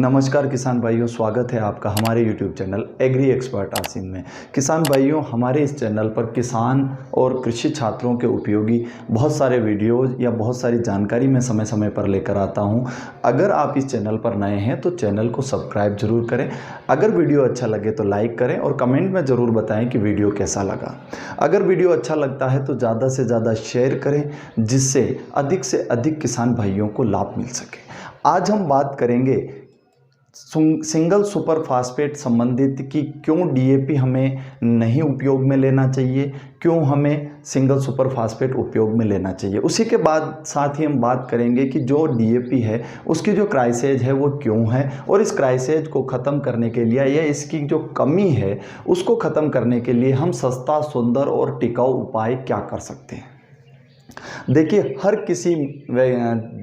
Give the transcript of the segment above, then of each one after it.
नमस्कार किसान भाइयों, स्वागत है आपका हमारे YouTube channel agri expert Asim में। किसान भाइयों, हमारे इस चैनल पर किसान और कृषि छात्रों के उपयोगी बहुत सारे वीडियोज़ या बहुत सारी जानकारी मैं समय समय पर लेकर आता हूं। अगर आप इस चैनल पर नए हैं तो चैनल को सब्सक्राइब जरूर करें। अगर वीडियो अच्छा लगे तो लाइक करें और कमेंट में ज़रूर बताएँ कि वीडियो कैसा लगा। अगर वीडियो अच्छा लगता है तो ज़्यादा से ज़्यादा शेयर करें, जिससे अधिक से अधिक किसान भाइयों को लाभ मिल सके। आज हम बात करेंगे सिंगल सुपर फास्फेट संबंधित कि क्यों डीएपी हमें नहीं उपयोग में लेना चाहिए, क्यों हमें सिंगल सुपर फास्फेट उपयोग में लेना चाहिए। उसी के बाद साथ ही हम बात करेंगे कि जो डीएपी है उसकी जो क्राइसेज है वो क्यों है, और इस क्राइसेज को ख़त्म करने के लिए या इसकी जो कमी है उसको ख़त्म करने के लिए हम सस्ता, सुंदर और टिकाऊ उपाय क्या कर सकते हैं। देखिए, हर किसी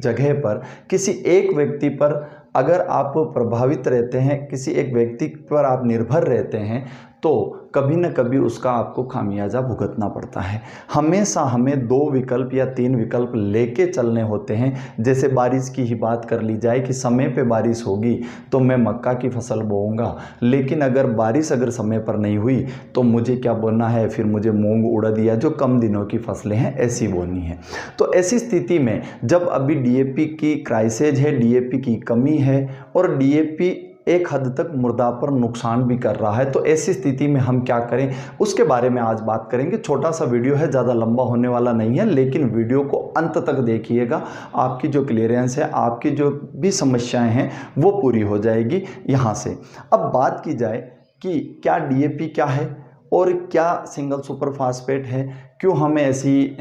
जगह पर किसी एक व्यक्ति पर अगर आप प्रभावित रहते हैं, किसी एक व्यक्ति पर आप निर्भर रहते हैं, तो कभी न कभी उसका आपको खामियाजा भुगतना पड़ता है। हमेशा हमें 2 विकल्प या 3 विकल्प लेके चलने होते हैं। जैसे बारिश की ही बात कर ली जाए कि समय पे बारिश होगी तो मैं मक्का की फसल बोऊंगा, लेकिन अगर बारिश समय पर नहीं हुई तो मुझे क्या बोना है, फिर मुझे मूंग, उड़द या जो कम दिनों की फसलें हैं ऐसी बोनी है। तो ऐसी स्थिति में जब अभी डीएपी की क्राइसेज है, डीएपी की कमी है और डीएपी एक हद तक मृदा पर नुकसान भी कर रहा है, तो ऐसी स्थिति में हम क्या करें उसके बारे में आज बात करेंगे। छोटा सा वीडियो है, ज़्यादा लंबा होने वाला नहीं है, लेकिन वीडियो को अंत तक देखिएगा। आपकी जो क्लियरेंस है, आपकी जो भी समस्याएं हैं वो पूरी हो जाएगी यहाँ से। अब बात की जाए कि क्या डीएपी क्या है और क्या सिंगल सुपर फास्फेट है, क्यों हमें ऐसी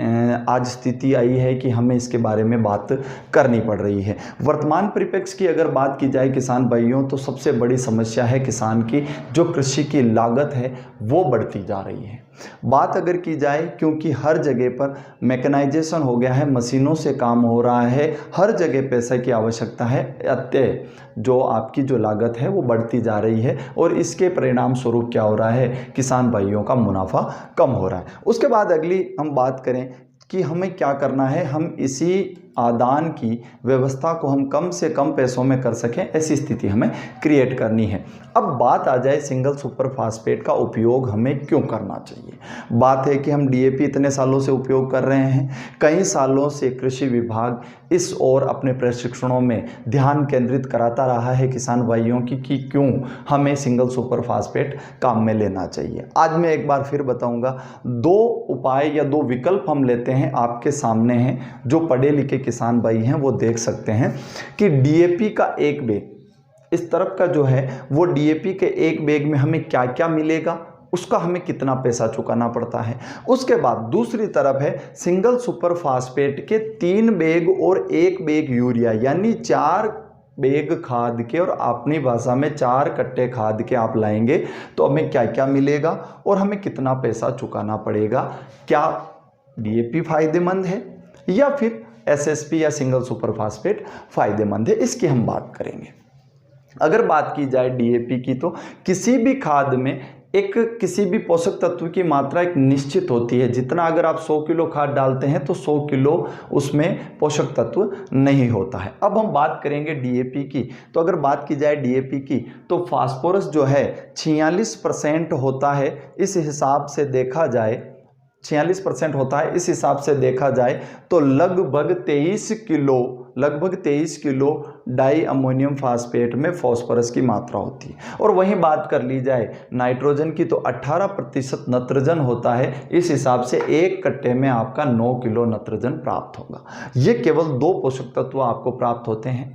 आज स्थिति आई है कि हमें इसके बारे में बात करनी पड़ रही है। वर्तमान परिप्रेक्ष्य की अगर बात की जाए किसान भाइयों, तो सबसे बड़ी समस्या है किसान की जो कृषि की लागत है वो बढ़ती जा रही है। बात अगर की जाए, क्योंकि हर जगह पर मैकेनाइजेशन हो गया है, मशीनों से काम हो रहा है, हर जगह पैसे की आवश्यकता है, अतः जो आपकी जो लागत है वो बढ़ती जा रही है और इसके परिणाम स्वरूप क्या हो रहा है, किसान भाइयों का मुनाफा कम हो रहा है। उसके बाद अगली हम बात करें कि हमें क्या करना है, हम इसी आदान की व्यवस्था को हम कम से कम पैसों में कर सकें, ऐसी स्थिति हमें क्रिएट करनी है। अब बात आ जाए सिंगल सुपर फास्फेट का उपयोग हमें क्यों करना चाहिए। बात है कि हम डीएपी इतने सालों से उपयोग कर रहे हैं, कई सालों से कृषि विभाग इस ओर अपने प्रशिक्षणों में ध्यान केंद्रित कराता रहा है किसान भाइयों की कि क्यों हमें सिंगल सुपर फास्फेट काम में लेना चाहिए। आज मैं एक बार फिर बताऊंगा, 2 उपाय या 2 विकल्प हम लेते हैं, आपके सामने हैं, जो पढ़े लिखे किसान भाई हैं वो देख सकते हैं कि डीएपी का एक बैग इस तरफ का जो है वो डीएपी के एक बैग में हमें क्या क्या मिलेगा, उसका हमें कितना पैसा चुकाना पड़ता है। उसके बाद दूसरी तरफ है सिंगल सुपर फास्फेट के 3 बैग और 1 बैग यूरिया, यानी 4 बैग खाद के और अपनी भाषा में 4 कट्टे खाद के आप लाएंगे तो हमें क्या क्या मिलेगा और हमें कितना पैसा चुकाना पड़ेगा। क्या डीएपी फायदेमंद है या फिर एसएसपी या सिंगल सुपर फास्फेट फायदेमंद है, इसकी हम बात करेंगे। अगर बात की जाए डीएपी की, तो किसी भी खाद में किसी भी पोषक तत्व की मात्रा एक निश्चित होती है। जितना अगर आप 100 किलो खाद डालते हैं तो 100 किलो उसमें पोषक तत्व नहीं होता है। अब हम बात करेंगे डीएपी की, तो अगर बात की जाए डीएपी की तो फास्फोरस जो है 46% होता है। इस हिसाब से देखा जाए 46% होता है। इस हिसाब से देखा जाए तो लगभग 23 किलो डाई अमोनियम फास्फेट में फास्फोरस की मात्रा होती है। और वहीं बात कर ली जाए नाइट्रोजन की, तो 18% नत्रजन होता है। इस हिसाब से 1 कट्टे में आपका 9 किलो नत्रजन प्राप्त होगा। ये केवल 2 पोषक तत्व आपको प्राप्त होते हैं,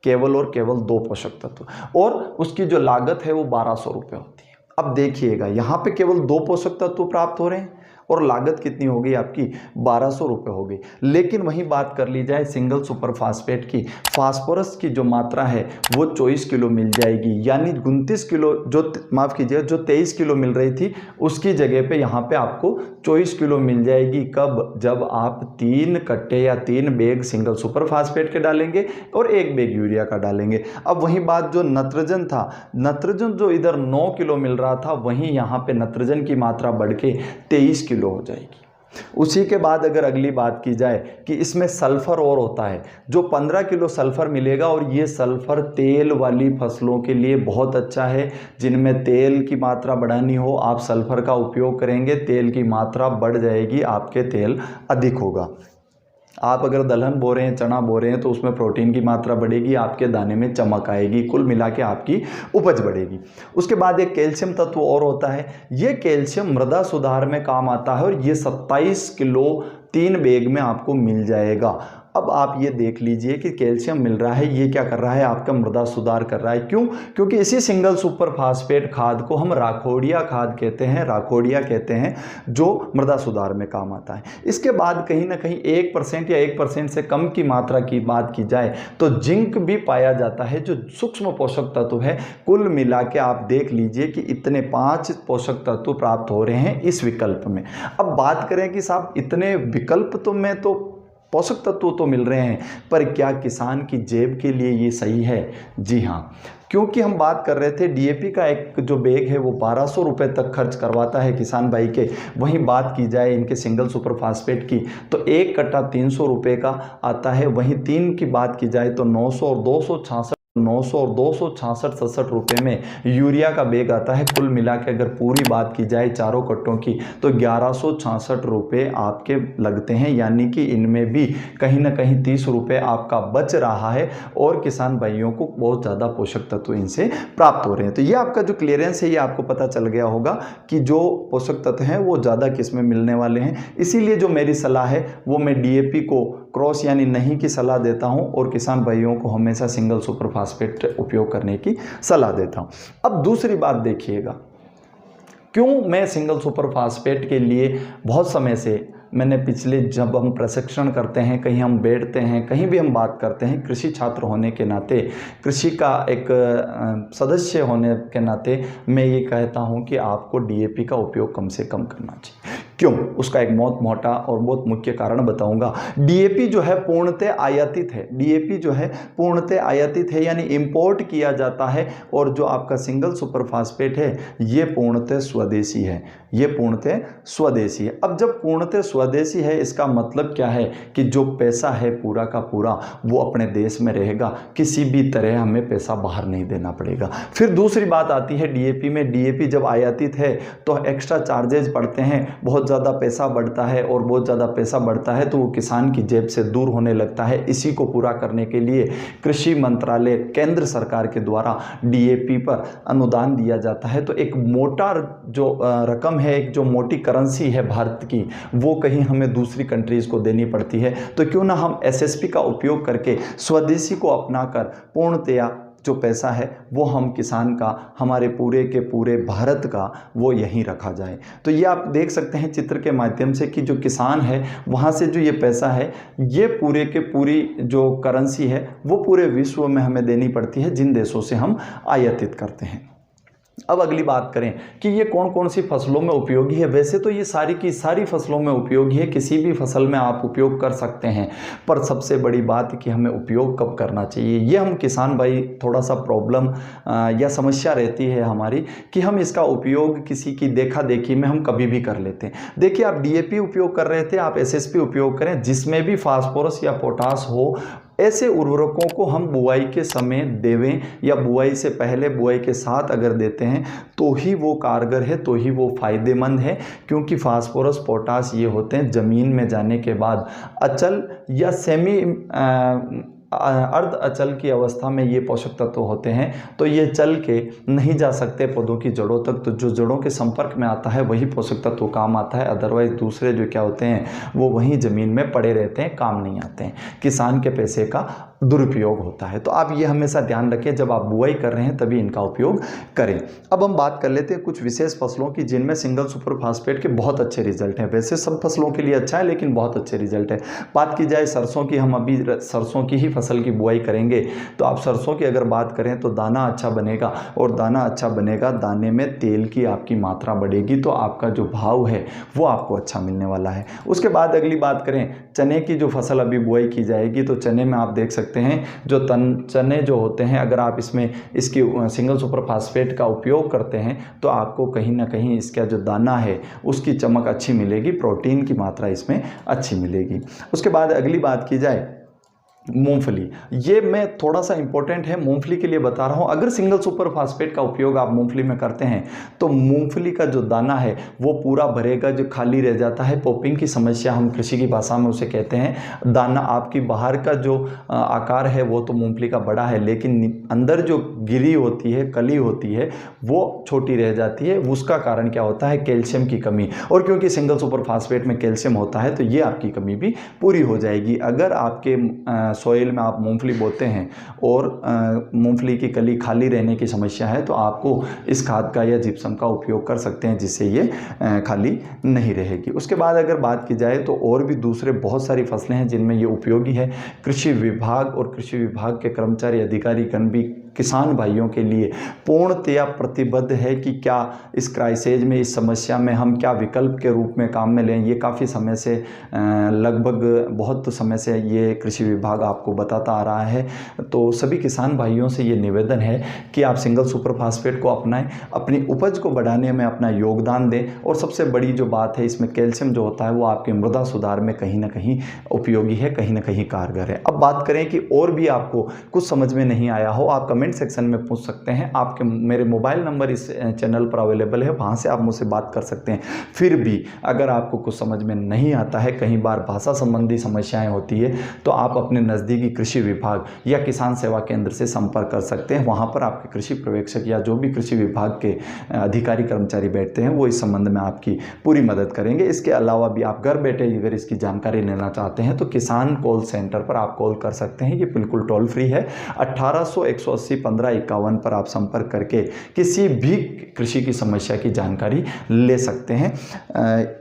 केवल और केवल 2 पोषक तत्व, और उसकी जो लागत है वो 1200 रुपये होती है। अब देखिएगा, यहाँ पे केवल 2 पोषक तत्व प्राप्त हो रहे हैं और लागत कितनी हो गई आपकी, 1200 रुपये हो गई। लेकिन वहीं बात कर ली जाए सिंगल सुपर फास्फेट की, फास्फोरस की जो मात्रा है वो 24 किलो मिल जाएगी, यानी 29 किलो जो 23 किलो मिल रही थी उसकी जगह पे यहाँ पे आपको 24 किलो मिल जाएगी। कब? जब आप 3 कट्टे या 3 बैग सिंगल सुपर फास्फेट के डालेंगे और 1 बैग यूरिया का डालेंगे। अब वही बात जो नत्रजन था, नत्रजन जो इधर 9 किलो मिल रहा था, वहीं यहाँ पे नत्रजन की मात्रा बढ़ के 23 किलो हो जाएगी। उसी के बाद अगर अगली बात की जाए कि इसमें सल्फ़र और होता है, जो 15 किलो सल्फ़र मिलेगा और ये सल्फ़र तेल वाली फसलों के लिए बहुत अच्छा है। जिनमें तेल की मात्रा बढ़ानी हो, आप सल्फ़र का उपयोग करेंगे, तेल की मात्रा बढ़ जाएगी, आपके तेल अधिक होगा। आप अगर दलहन बो रहे हैं, चना बो रहे हैं, तो उसमें प्रोटीन की मात्रा बढ़ेगी, आपके दाने में चमक आएगी, कुल मिला के आपकी उपज बढ़ेगी। उसके बाद एक कैल्शियम तत्व और होता है, ये कैल्शियम मृदा सुधार में काम आता है और ये 27 किलो 3 बैग में आपको मिल जाएगा। अब आप ये देख लीजिए कि कैल्शियम मिल रहा है, ये क्या कर रहा है, आपका मृदा सुधार कर रहा है। क्यों? क्योंकि इसी सिंगल सुपर फास्फेट खाद को हम राखोडिया खाद कहते हैं, राखोडिया कहते हैं, जो मृदा सुधार में काम आता है। इसके बाद कहीं ना कहीं 1% या 1% से कम की मात्रा की बात की जाए तो जिंक भी पाया जाता है, जो सूक्ष्म पोषक तत्व है। कुल मिला के आप देख लीजिए कि इतने 5 पोषक तत्व प्राप्त हो रहे हैं इस विकल्प में। अब बात करें कि साहब इतने विकल्प तो में तो पोषक तत्व तो मिल रहे हैं, पर क्या किसान की जेब के लिए ये सही है? जी हाँ, क्योंकि हम बात कर रहे थे डीएपी का एक जो बैग है वो 1200 रुपये तक खर्च करवाता है किसान भाई के। वहीं बात की जाए इनके सिंगल सुपर फास्फेट की तो एक कट्टा 300 रुपये का आता है। वहीं 3 की बात की जाए तो 900 और 266 रुपये में यूरिया का बैग आता है। कुल मिला के अगर पूरी बात की जाए चारों कट्टों की तो 1166 रुपये आपके लगते हैं, यानी कि इनमें भी कहीं ना कहीं 30 रुपये आपका बच रहा है और किसान भाइयों को बहुत ज़्यादा पोषक तत्व इनसे प्राप्त हो रहे हैं। तो ये आपका जो क्लियरेंस है ये आपको पता चल गया होगा कि जो पोषक तत्व हैं वो ज़्यादा किस में मिलने वाले हैं। इसीलिए जो मेरी सलाह है वो मैं डीएपी को क्रॉस यानी नहीं की सलाह देता हूं और किसान भाइयों को हमेशा सिंगल सुपर फास्फेट उपयोग करने की सलाह देता हूं। अब दूसरी बात देखिएगा, क्यों मैं सिंगल सुपर फास्फेट के लिए बहुत समय से मैंने पिछले जब हम प्रशिक्षण करते हैं, कहीं हम बैठते हैं, कहीं भी हम बात करते हैं, कृषि छात्र होने के नाते, कृषि का एक सदस्य होने के नाते मैं ये कहता हूं कि आपको डीएपी का उपयोग कम से कम करना चाहिए। क्यों? उसका एक बहुत मोटा और बहुत मुख्य कारण बताऊंगा। डीएपी जो है पूर्णतः आयातित है, डीएपी जो है पूर्णतः आयातित है यानी इंपोर्ट किया जाता है, और जो आपका सिंगल सुपर फास्फेट है ये पूर्णतः स्वदेशी है, ये पूर्णतः स्वदेशी है। अब जब पूर्णतः स्वदेशी है इसका मतलब क्या है कि जो पैसा है पूरा का पूरा वो अपने देश में रहेगा, किसी भी तरह हमें पैसा बाहर नहीं देना पड़ेगा। फिर दूसरी बात आती है डीएपी में, डीएपी जब आयातित है तो एक्स्ट्रा चार्जेज पड़ते हैं, बहुत ज़्यादा पैसा बढ़ता है, और बहुत ज़्यादा पैसा बढ़ता है तो वो किसान की जेब से दूर होने लगता है। इसी को पूरा करने के लिए कृषि मंत्रालय केंद्र सरकार के द्वारा डीएपी पर अनुदान दिया जाता है। तो एक मोटा जो रकम है, एक जो मोटी करेंसी है भारत की, वो कहीं हमें दूसरी कंट्रीज़ को देनी पड़ती है। तो क्यों ना हम एसएसपी का उपयोग करके स्वदेशी को अपनाकर पूर्णतया जो पैसा है वो हम किसान का, हमारे पूरे के पूरे भारत का, वो यहीं रखा जाए। तो ये आप देख सकते हैं चित्र के माध्यम से कि जो किसान है वहाँ से जो ये पैसा है, ये पूरे के पूरी जो करेंसी है वो पूरे विश्व में हमें देनी पड़ती है जिन देशों से हम आयातित करते हैं। अब अगली बात करें कि ये कौन कौन सी फसलों में उपयोगी है। वैसे तो ये सारी की सारी फसलों में उपयोगी है, किसी भी फसल में आप उपयोग कर सकते हैं, पर सबसे बड़ी बात है कि हमें उपयोग कब करना चाहिए। ये हम किसान भाई थोड़ा सा प्रॉब्लम या समस्या रहती है हमारी कि हम इसका उपयोग किसी की देखा देखी में हम कभी भी कर लेते हैं। देखिए, आप डीएपी उपयोग कर रहे थे, आप एसएसपी उपयोग करें, जिसमें भी फास्फोरस या पोटास हो, ऐसे उर्वरकों को हम बुआई के समय देवें या बुआई से पहले, बुआई के साथ अगर देते हैं तो ही वो कारगर है, तो ही वो फायदेमंद है। क्योंकि फास्फोरस पोटास ये होते हैं ज़मीन में जाने के बाद अचल या सेमी अर्ध अचल की अवस्था में ये पोषक तत्व होते हैं, तो ये चल के नहीं जा सकते पौधों की जड़ों तक। तो जो जड़ों के संपर्क में आता है वही पोषक तत्व काम आता है, अदरवाइज दूसरे जो क्या होते हैं वो वहीं ज़मीन में पड़े रहते हैं, काम नहीं आते हैं, किसान के पैसे का दुरुपयोग होता है। तो आप ये हमेशा ध्यान रखें, जब आप बुआई कर रहे हैं तभी इनका उपयोग करें। अब हम बात कर लेते हैं कुछ विशेष फसलों की जिनमें सिंगल सुपर फास्फेट के बहुत अच्छे रिजल्ट हैं। वैसे सब फसलों के लिए अच्छा है लेकिन बहुत अच्छे रिजल्ट है। बात की जाए सरसों की, हम अभी सरसों की ही फसल की बुआई करेंगे, तो आप सरसों की अगर बात करें तो दाना अच्छा बनेगा, और दाना अच्छा बनेगा, दाने में तेल की आपकी मात्रा बढ़ेगी, तो आपका जो भाव है वो आपको अच्छा मिलने वाला है। उसके बाद अगली बात करें चने की, जो फसल अभी बुआई की जाएगी, तो चने में आप देख सकते सकते हैं जो चने जो होते हैं, अगर आप इसमें इसकी सिंगल सुपर फास्फेट का उपयोग करते हैं तो आपको कहीं ना कहीं इसका जो दाना है उसकी चमक अच्छी मिलेगी, प्रोटीन की मात्रा इसमें अच्छी मिलेगी। उसके बाद अगली बात की जाए मूंगफली, ये मैं थोड़ा सा इंपॉर्टेंट है मूंगफली के लिए बता रहा हूँ। अगर सिंगल सुपर फास्फेट का उपयोग आप मूंगफली में करते हैं तो मूंगफली का जो दाना है वो पूरा भरेगा, जो खाली रह जाता है पॉपिंग की समस्या हम कृषि की भाषा में उसे कहते हैं। दाना आपकी बाहर का जो आकार है वो तो मूंगफली का बड़ा है, लेकिन अंदर जो गिरी होती है, कली होती है, वो छोटी रह जाती है। उसका कारण क्या होता है? कैल्शियम की कमी। और क्योंकि सिंगल सुपर फास्फेट में कैल्शियम होता है तो ये आपकी कमी भी पूरी हो जाएगी। अगर आपके सॉइल में आप मूंगफली बोते हैं और मूंगफली की कली खाली रहने की समस्या है तो आपको इस खाद का या जिप्सम का उपयोग कर सकते हैं, जिससे ये खाली नहीं रहेगी। उसके बाद अगर बात की जाए तो और भी दूसरे बहुत सारी फसलें हैं जिनमें ये उपयोगी है। कृषि विभाग और कृषि विभाग के कर्मचारी अधिकारीगण भी किसान भाइयों के लिए पूर्णतया प्रतिबद्ध है कि क्या इस क्राइसिस में, इस समस्या में हम क्या विकल्प के रूप में काम में लें। ये काफ़ी समय से, लगभग बहुत समय से ये कृषि विभाग आपको बताता आ रहा है। तो सभी किसान भाइयों से ये निवेदन है कि आप सिंगल सुपर फास्फेट को अपनाएं, अपनी उपज को बढ़ाने में अपना योगदान दें। और सबसे बड़ी जो बात है, इसमें कैल्शियम जो होता है वो आपके मृदा सुधार में कहीं ना कहीं उपयोगी है, कहीं ना कहीं कारगर है। अब बात करें कि और भी आपको कुछ समझ में नहीं आया हो, आप कमेंट सेक्शन में पूछ सकते हैं। आपके मेरे मोबाइल नंबर इस चैनल पर अवेलेबल है, वहाँ से आप मुझसे बात कर सकते हैं। फिर भी अगर आपको कुछ समझ में नहीं आता है, कई बार भाषा संबंधी समस्याएं होती है, तो आप अपने नज़दीकी कृषि विभाग या किसान सेवा केंद्र से संपर्क कर सकते हैं। वहाँ पर आपके कृषि पर्यवेक्षक या जो भी कृषि विभाग के अधिकारी कर्मचारी बैठते हैं वो इस संबंध में आपकी पूरी मदद करेंगे। इसके अलावा भी आप घर बैठे अगर इसकी जानकारी लेना चाहते हैं तो किसान कॉल सेंटर पर आप कॉल कर सकते हैं। ये बिल्कुल टोल फ्री है। 1800-180-1551 पर आप संपर्क करके किसी भी कृषि की समस्या की जानकारी ले सकते हैं।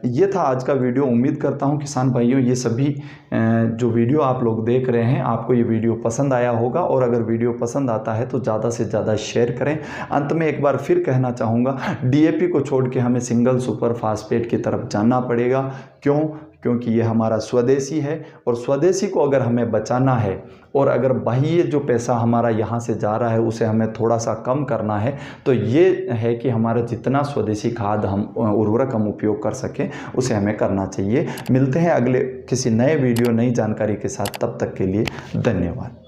ये था आज का वीडियो। उम्मीद करता हूँ किसान भाइयों ये सभी जो वीडियो आप लोग देख रहे हैं आपको ये वीडियो पसंद आया होगा, और अगर वीडियो पसंद आता है तो ज़्यादा से ज़्यादा शेयर करें। अंत में एक बार फिर कहना चाहूँगा, डीएपी को छोड़ के हमें सिंगल सुपर फास्फेट की तरफ जाना पड़ेगा। क्यों? क्योंकि ये हमारा स्वदेशी है, और स्वदेशी को अगर हमें बचाना है और अगर बाह्य जो पैसा हमारा यहाँ से जा रहा है उसे हमें थोड़ा सा कम करना है, तो ये है कि हमारा जितना स्वदेशी खाद हम उर्वरक हम उपयोग कर सकें उसे हमें करना चाहिए। मिलते हैं अगले किसी नए वीडियो, नई जानकारी के साथ। तब तक के लिए धन्यवाद।